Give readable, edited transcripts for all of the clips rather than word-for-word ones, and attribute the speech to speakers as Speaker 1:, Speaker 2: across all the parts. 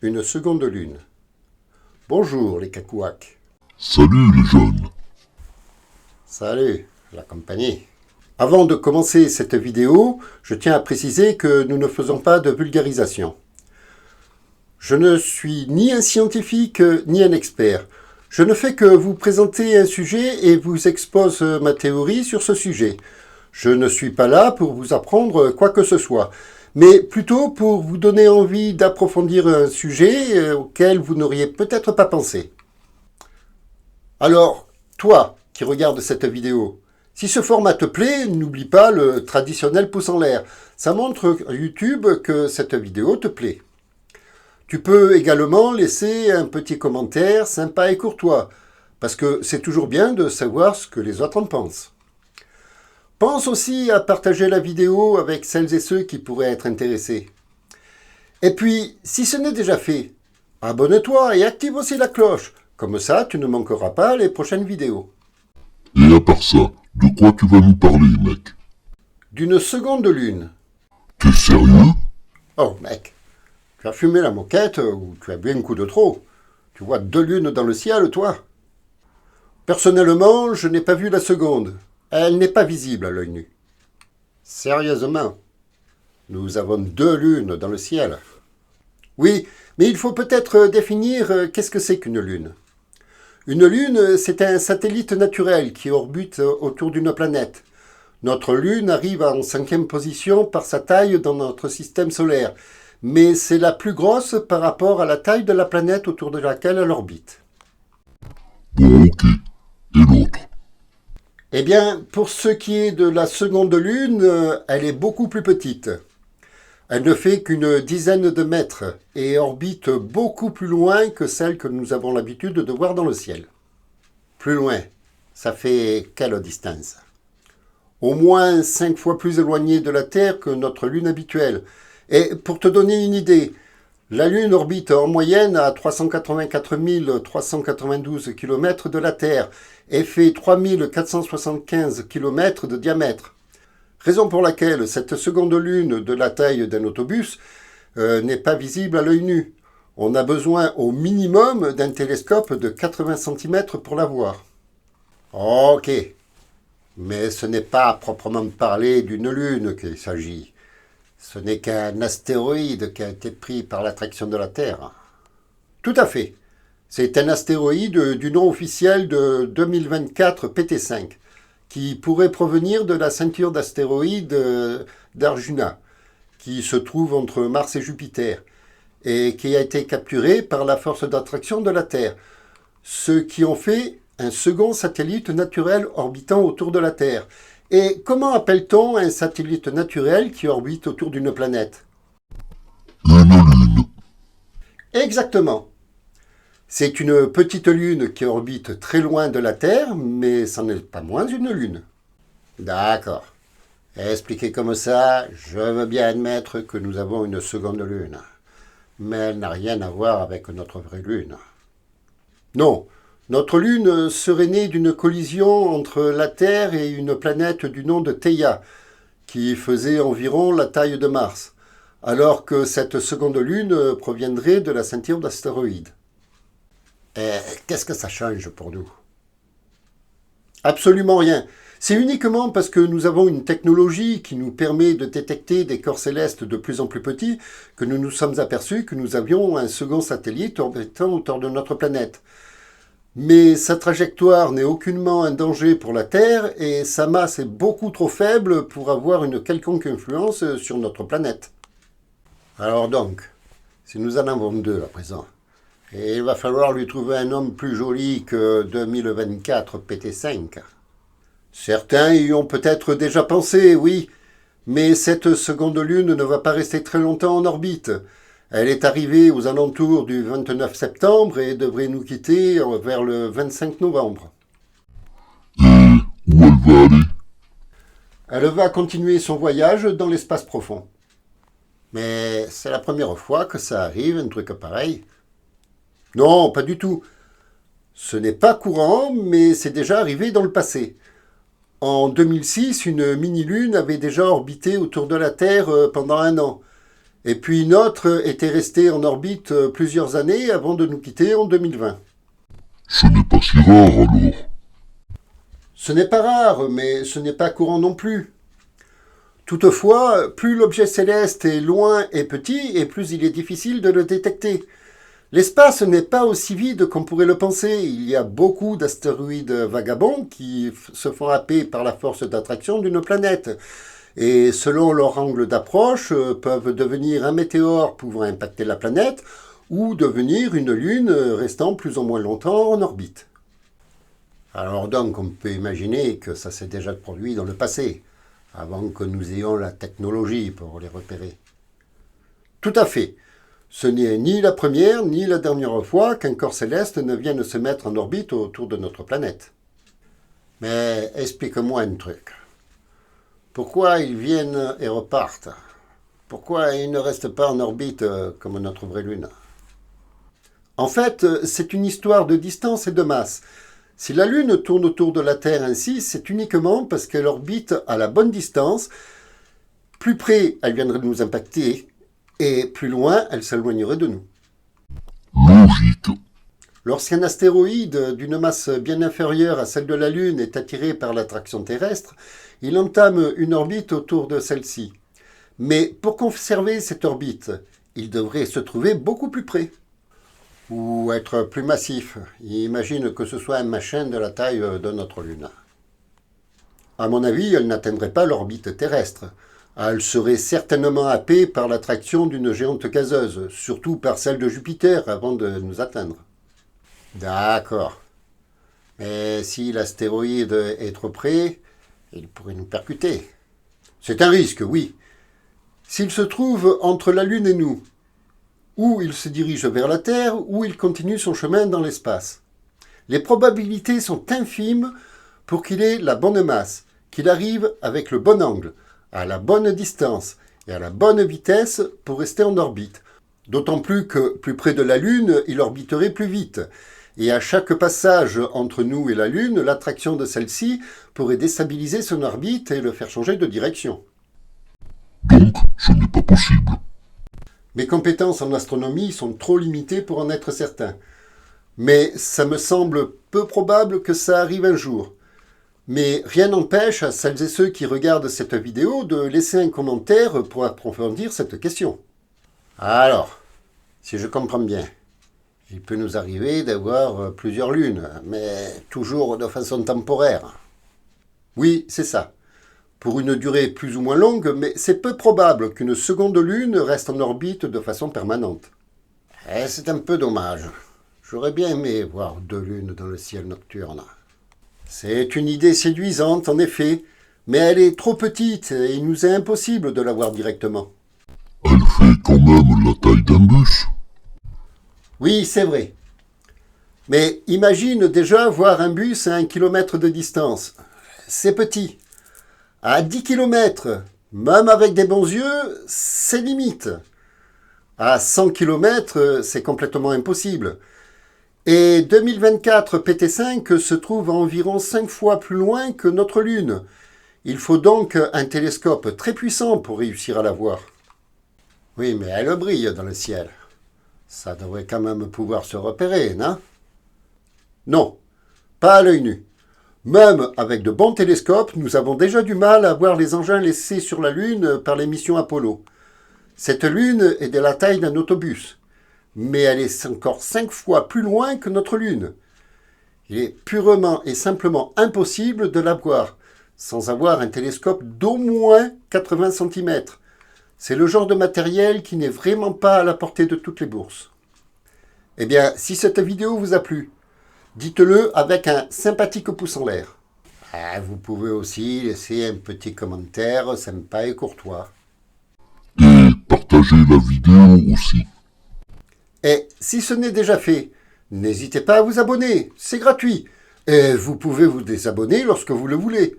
Speaker 1: Une seconde lune. Bonjour les cacouacs.
Speaker 2: Salut les jeunes.
Speaker 1: Salut la compagnie. Avant de commencer cette vidéo, je tiens à préciser que nous ne faisons pas de vulgarisation. Je ne suis ni un scientifique ni un expert. Je ne fais que vous présenter un sujet et vous expose ma théorie sur ce sujet. Je ne suis pas là pour vous apprendre quoi que ce soit, mais plutôt pour vous donner envie d'approfondir un sujet auquel vous n'auriez peut-être pas pensé. Alors, toi qui regardes cette vidéo, si ce format te plaît, n'oublie pas le traditionnel pouce en l'air. Ça montre à YouTube que cette vidéo te plaît. Tu peux également laisser un petit commentaire sympa et courtois, parce que c'est toujours bien de savoir ce que les autres en pensent. Pense aussi à partager la vidéo avec celles et ceux qui pourraient être intéressés. Et puis, si ce n'est déjà fait, abonne-toi et active aussi la cloche. Comme ça, tu ne manqueras pas les prochaines vidéos.
Speaker 2: Et à part ça, de quoi tu vas nous parler, mec?
Speaker 1: D'une seconde lune.
Speaker 2: T'es sérieux?
Speaker 1: Oh, mec, tu as fumé la moquette ou tu as bu un coup de trop. Tu vois 2 lunes dans le ciel, toi? Personnellement, je n'ai pas vu la seconde. Elle n'est pas visible à l'œil nu. Sérieusement, nous avons 2 lunes dans le ciel. Oui, mais il faut peut-être définir qu'est-ce que c'est qu'une lune. Une lune, c'est un satellite naturel qui orbite autour d'une planète. Notre lune arrive en 5e position par sa taille dans notre système solaire, mais c'est la plus grosse par rapport à la taille de la planète autour de laquelle elle orbite.
Speaker 2: Bon, ok. Et l'autre?
Speaker 1: Eh bien, pour ce qui est de la seconde lune, elle est beaucoup plus petite. Elle ne fait qu'une dizaine de mètres et orbite beaucoup plus loin que celle que nous avons l'habitude de voir dans le ciel. Plus loin, ça fait quelle distance? Au moins 5 fois plus éloignée de la Terre que notre lune habituelle. Et pour te donner une idée, la Lune orbite en moyenne à 384 392 km de la Terre et fait 3475 km de diamètre. Raison pour laquelle cette seconde Lune de la taille d'un autobus n'est pas visible à l'œil nu. On a besoin au minimum d'un télescope de 80 cm pour la voir. Ok, mais ce n'est pas à proprement parler d'une lune qu'il s'agit. Ce n'est qu'un astéroïde qui a été pris par l'attraction de la Terre. Tout à fait. C'est un astéroïde du nom officiel de 2024 PT5, qui pourrait provenir de la ceinture d'astéroïdes d'Arjuna, qui se trouve entre Mars et Jupiter, et qui a été capturé par la force d'attraction de la Terre, ce qui en fait un second satellite naturel orbitant autour de la Terre. Et comment appelle-t-on un satellite naturel qui orbite autour d'une planète?
Speaker 2: Une lune.
Speaker 1: Exactement. C'est une petite lune qui orbite très loin de la Terre, mais ça n'est pas moins une lune. D'accord. Expliqué comme ça, je veux bien admettre que nous avons une seconde lune. Mais elle n'a rien à voir avec notre vraie lune. Non. Notre Lune serait née d'une collision entre la Terre et une planète du nom de Theia, qui faisait environ la taille de Mars, alors que cette seconde Lune proviendrait de la ceinture d'astéroïdes. Et qu'est-ce que ça change pour nous? Absolument rien. C'est uniquement parce que nous avons une technologie qui nous permet de détecter des corps célestes de plus en plus petits que nous nous sommes aperçus que nous avions un second satellite orbitant autour de notre planète. Mais sa trajectoire n'est aucunement un danger pour la Terre et sa masse est beaucoup trop faible pour avoir une quelconque influence sur notre planète. Alors donc, si nous en avons 2 à présent, et il va falloir lui trouver un nom plus joli que 2024 PT5. Certains y ont peut-être déjà pensé, oui, mais cette seconde lune ne va pas rester très longtemps en orbite. Elle est arrivée aux alentours du 29 septembre et devrait nous quitter vers le 25 novembre.
Speaker 2: Et où elle va aller?
Speaker 1: Elle va continuer son voyage dans l'espace profond. Mais c'est la première fois que ça arrive, un truc pareil. Non, pas du tout. Ce n'est pas courant, mais c'est déjà arrivé dans le passé. En 2006, une mini-lune avait déjà orbité autour de la Terre pendant 1 an. Et puis une autre était restée en orbite plusieurs années avant de nous quitter en 2020.
Speaker 2: Ce n'est pas si rare alors.
Speaker 1: Ce n'est pas rare, mais ce n'est pas courant non plus. Toutefois, plus l'objet céleste est loin et petit, et plus il est difficile de le détecter. L'espace n'est pas aussi vide qu'on pourrait le penser. Il y a beaucoup d'astéroïdes vagabonds qui se font happer par la force d'attraction d'une planète. Et selon leur angle d'approche, peuvent devenir un météore pouvant impacter la planète ou devenir une lune restant plus ou moins longtemps en orbite. Alors donc, on peut imaginer que ça s'est déjà produit dans le passé, avant que nous ayons la technologie pour les repérer. Tout à fait. Ce n'est ni la première ni la dernière fois qu'un corps céleste ne vienne se mettre en orbite autour de notre planète. Mais explique-moi un truc. Pourquoi ils viennent et repartent? Pourquoi ils ne restent pas en orbite comme notre vraie Lune? En fait, c'est une histoire de distance et de masse. Si la Lune tourne autour de la Terre ainsi, c'est uniquement parce qu'elle orbite à la bonne distance. Plus près, elle viendrait nous impacter, et plus loin, elle s'éloignerait de nous.
Speaker 2: Logique.
Speaker 1: Lorsqu'un astéroïde d'une masse bien inférieure à celle de la Lune est attiré par l'attraction terrestre, il entame une orbite autour de celle-ci. Mais pour conserver cette orbite, il devrait se trouver beaucoup plus près. Ou être plus massif. Imagine que ce soit un machin de la taille de notre Lune. À mon avis, elle n'atteindrait pas l'orbite terrestre. Elle serait certainement happée par l'attraction d'une géante gazeuse, surtout par celle de Jupiter avant de nous atteindre. D'accord. Mais si l'astéroïde est trop près, il pourrait nous percuter. C'est un risque, oui. S'il se trouve entre la Lune et nous, ou il se dirige vers la Terre, ou il continue son chemin dans l'espace. Les probabilités sont infimes pour qu'il ait la bonne masse, qu'il arrive avec le bon angle, à la bonne distance et à la bonne vitesse pour rester en orbite. D'autant plus que, plus près de la Lune, il orbiterait plus vite. Et à chaque passage entre nous et la Lune, l'attraction de celle-ci pourrait déstabiliser son orbite et le faire changer de direction.
Speaker 2: Donc, ce n'est pas possible.
Speaker 1: Mes compétences en astronomie sont trop limitées pour en être certain. Mais ça me semble peu probable que ça arrive un jour. Mais rien n'empêche à celles et ceux qui regardent cette vidéo de laisser un commentaire pour approfondir cette question. Alors, si je comprends bien, il peut nous arriver d'avoir plusieurs lunes, mais toujours de façon temporaire. Oui, c'est ça. Pour une durée plus ou moins longue, mais c'est peu probable qu'une seconde lune reste en orbite de façon permanente. Et c'est un peu dommage. J'aurais bien aimé voir 2 lunes dans le ciel nocturne. C'est une idée séduisante, en effet, mais elle est trop petite et il nous est impossible de la voir directement.
Speaker 2: Elle fait quand même la taille d'un bus.
Speaker 1: Oui, c'est vrai. Mais imagine déjà voir un bus à 1 kilomètre de distance. C'est petit. À 10 kilomètres, même avec des bons yeux, c'est limite. À 100 kilomètres, c'est complètement impossible. Et 2024 PT5 se trouve à environ 5 fois plus loin que notre Lune. Il faut donc un télescope très puissant pour réussir à la voir. Oui, mais elle brille dans le ciel. Ça devrait quand même pouvoir se repérer, non? Non, pas à l'œil nu. Même avec de bons télescopes, nous avons déjà du mal à voir les engins laissés sur la Lune par les missions Apollo. Cette Lune est de la taille d'un autobus, mais elle est encore 5 fois plus loin que notre Lune. Il est purement et simplement impossible de la voir sans avoir un télescope d'au moins 80 cm. C'est le genre de matériel qui n'est vraiment pas à la portée de toutes les bourses. Eh bien, si cette vidéo vous a plu, dites-le avec un sympathique pouce en l'air. Vous pouvez aussi laisser un petit commentaire sympa et courtois.
Speaker 2: Et partagez la vidéo aussi.
Speaker 1: Et si ce n'est déjà fait, n'hésitez pas à vous abonner, c'est gratuit. Et vous pouvez vous désabonner lorsque vous le voulez.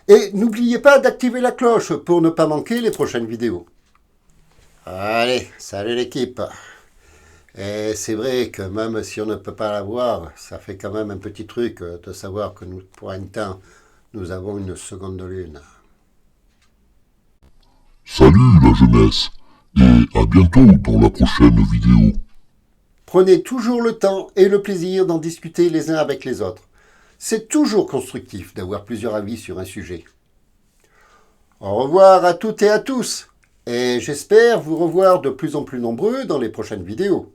Speaker 1: Et n'oubliez pas d'activer la cloche pour ne pas manquer les prochaines vidéos. Allez, salut l'équipe. Et c'est vrai que même si on ne peut pas la voir, ça fait quand même un petit truc de savoir que nous, pour un temps, nous avons une seconde lune.
Speaker 2: Salut la jeunesse. Et à bientôt dans la prochaine vidéo.
Speaker 1: Prenez toujours le temps et le plaisir d'en discuter les uns avec les autres. C'est toujours constructif d'avoir plusieurs avis sur un sujet. Au revoir à toutes et à tous, et j'espère vous revoir de plus en plus nombreux dans les prochaines vidéos.